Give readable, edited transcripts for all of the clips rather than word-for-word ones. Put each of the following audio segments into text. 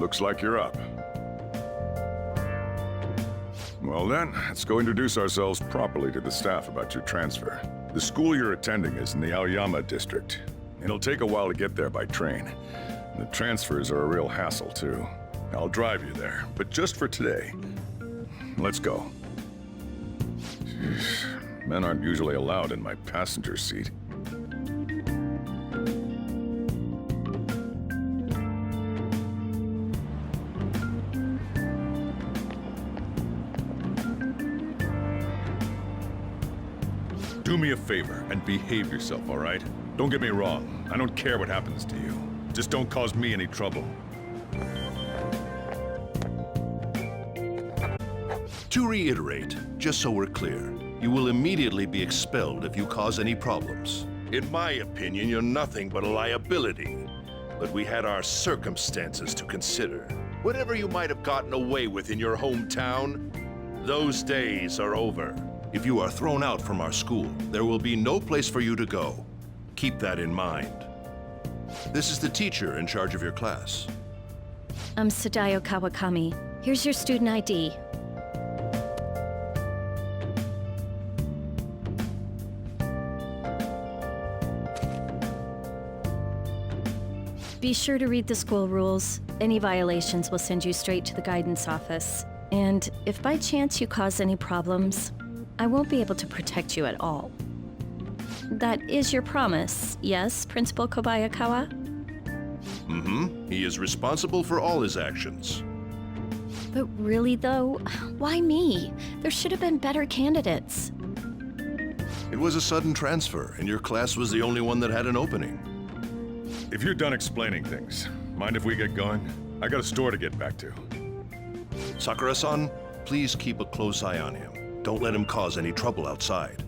Looks like you're up. Well then, let's go introduce ourselves properly to the staff about your transfer. The school you're attending is in the Aoyama district. It'll take a while to get there by train. The transfers are a real hassle, too. I'll drive you there, but just for today. Let's go. Jeez, men aren't usually allowed in my passenger seat. Do me a favor and behave yourself, all right? Don't get me wrong. I don't care what happens to you. Just don't cause me any trouble. To reiterate, just so we're clear, you will immediately be expelled if you cause any problems. In my opinion, you're nothing but a liability. But we had our circumstances to consider. Whatever you might have gotten away with in your hometown, those days are over. If you are thrown out from our school, there will be no place for you to go. Keep that in mind. This is the teacher in charge of your class. I'm Sadayo Kawakami. Here's your student ID. Be sure to read the school rules. Any violations will send you straight to the guidance office. And if by chance you cause any problems, I won't be able to protect you at all. That is your promise, yes, Principal Kobayakawa? Mm-hmm. He is responsible for all his actions. But really, though, why me? There should have been better candidates. It was a sudden transfer, and your class was the only one that had an opening. If you're done explaining things, mind if we get going? I got a store to get back to. Sakura-san, please keep a close eye on him. Don't let him cause any trouble outside.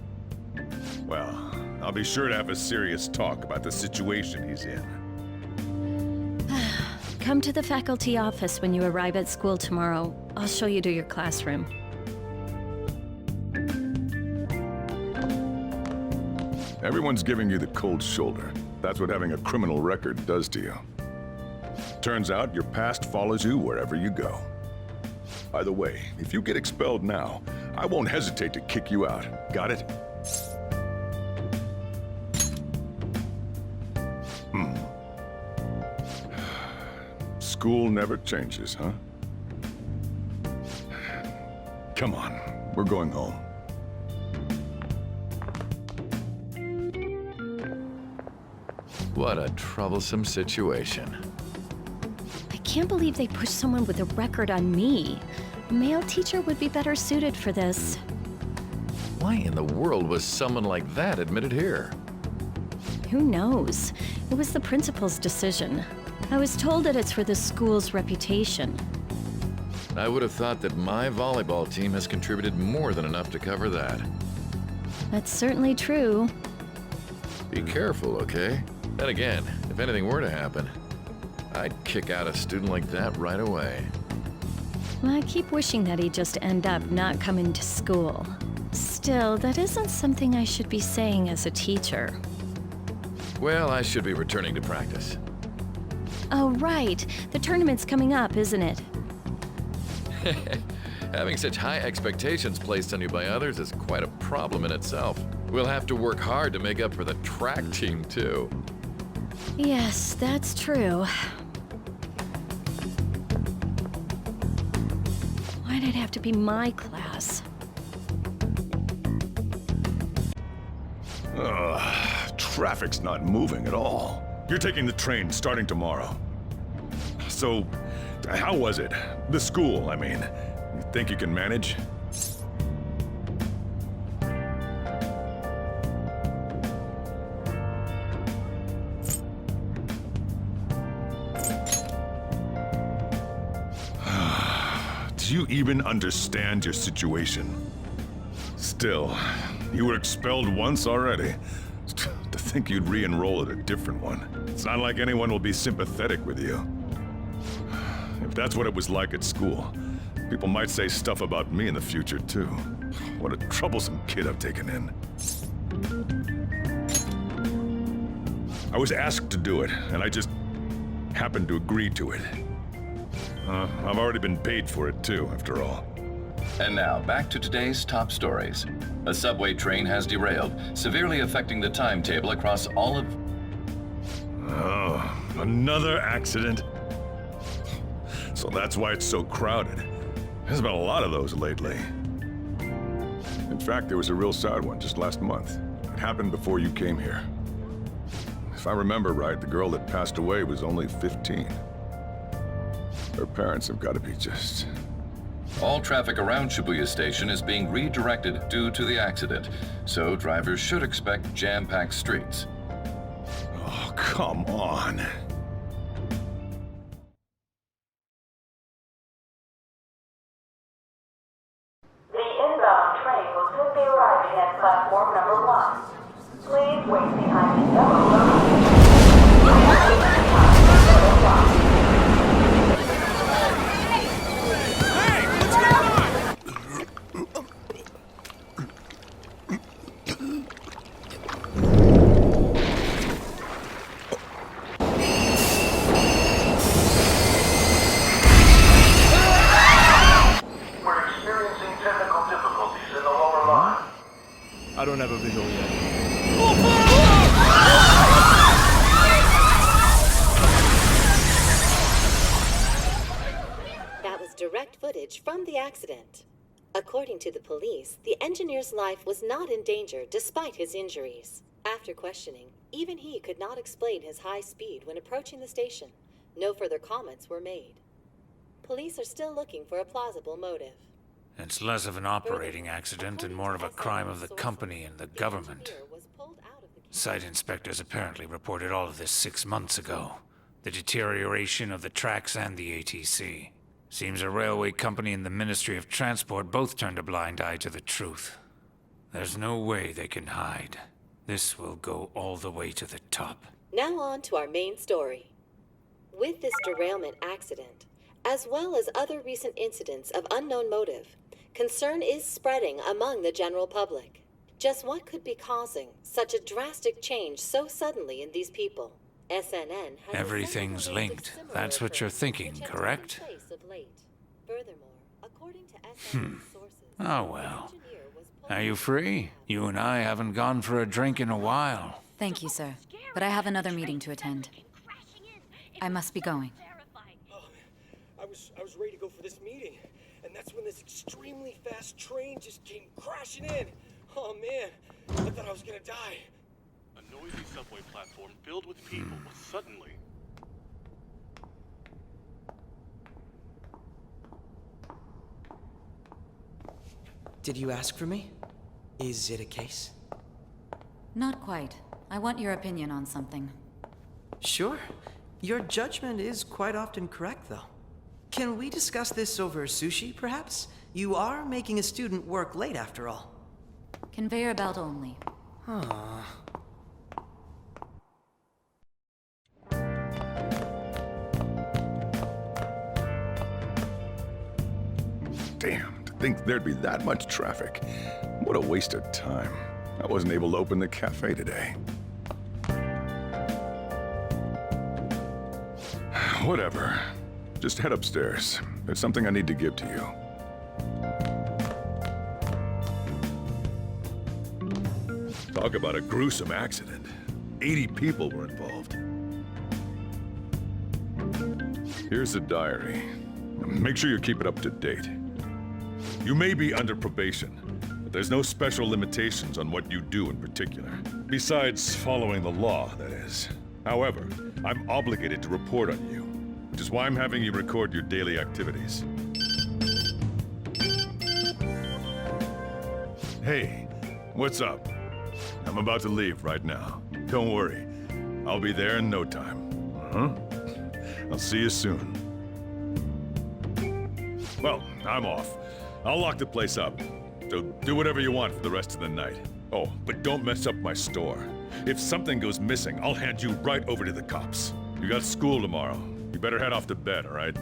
Well, I'll be sure to have a serious talk about the situation he's in. Come to the faculty office when you arrive at school tomorrow. I'll show you to your classroom. Everyone's giving you the cold shoulder. That's what having a criminal record does to you. Turns out your past follows you wherever you go. By the way, if you get expelled now, I won't hesitate to kick you out. Got it? School never changes, huh? Come on, we're going home. What a troublesome situation. I can't believe they pushed someone with a record on me. A male teacher would be better suited for this. Why in the world was someone like that admitted here? Who knows? It was the principal's decision. I was told that it's for the school's reputation. I would have thought that my volleyball team has contributed more than enough to cover that. That's certainly true. Be careful, okay? Then again, if anything were to happen, I'd kick out a student like that right away. I keep wishing that he'd just end up not coming to school. Still, that isn't something I should be saying as a teacher. Well, I should be returning to practice. Oh, right. The tournament's coming up, isn't it? Having such high expectations placed on you by others is quite a problem in itself. We'll have to work hard to make up for the track team, too. Yes, that's true. Why'd it have to be my class? Traffic's not moving at all. You're taking the train starting tomorrow. So, how was it? The school, I mean. You think you can manage? Do you even understand your situation? Still, you were expelled once already. To think you'd re-enroll at a different one. It's not like anyone will be sympathetic with you. If that's what it was like at school, people might say stuff about me in the future, too. What a troublesome kid I've taken in. I was asked to do it, and I just happened to agree to it. I've already been paid for it too, after all. And now, back to today's top stories. A subway train has derailed, severely affecting the timetable across all of... Oh, another accident? So that's why it's so crowded. There's been a lot of those lately. In fact, there was a real sad one just last month. It happened before you came here. If I remember right, the girl that passed away was only 15. Her parents have got to be just... All traffic around Shibuya Station is being redirected due to the accident, so drivers should expect jam-packed streets. Oh, come on. The inbound train will soon be arriving at platform number 1. Please wait behind the yellow line. We're experiencing technical difficulties in the lower line. I don't have a visual yet. That was direct footage from the accident. According to the police, the engineer's life was not in danger despite his injuries. After questioning, even he could not explain his high speed when approaching the station. No further comments were made. Police are still looking for a plausible motive. It's less of an operating accident and more of a crime of the company and the government. Site inspectors apparently reported all of this 6 months ago. The deterioration of the tracks and the ATC. Seems a railway company and the Ministry of Transport both turned a blind eye to the truth. There's no way they can hide. This will go all the way to the top. Now on to our main story. With this derailment accident, as well as other recent incidents of unknown motive, concern is spreading among the general public. Just what could be causing such a drastic change so suddenly in these people? SNN has Everything's linked. That's what you're thinking, correct? Furthermore, according to SNN sources, Oh well. Are you free? You and I haven't gone for a drink in a while. Thank you, sir. But I have another meeting to attend. I must be going. I was ready to go for this meeting, and that's when this extremely fast train just came crashing in. Oh man, I thought I was gonna die. A noisy subway platform filled with people was suddenly... Did you ask for me? Is it a case? Not quite. I want your opinion on something. Sure. Your judgment is quite often correct, though. Can we discuss this over sushi, perhaps? You are making a student work late, after all. Conveyor belt only. Huh. Damn, to think there'd be that much traffic. What a waste of time. I wasn't able to open the cafe today. Whatever. Just head upstairs. There's something I need to give to you. Talk about a gruesome accident. 80 people were involved. Here's the diary. Make sure you keep it up to date. You may be under probation, but there's no special limitations on what you do in particular. Besides following the law, that is. However, I'm obligated to report on you, which is why I'm having you record your daily activities. Hey, what's up? I'm about to leave right now. Don't worry. I'll be there in no time. I'll see you soon. Well, I'm off. I'll lock the place up. So do whatever you want for the rest of the night. Oh, but don't mess up my store. If something goes missing, I'll hand you right over to the cops. You got school tomorrow. You better head off to bed, all right?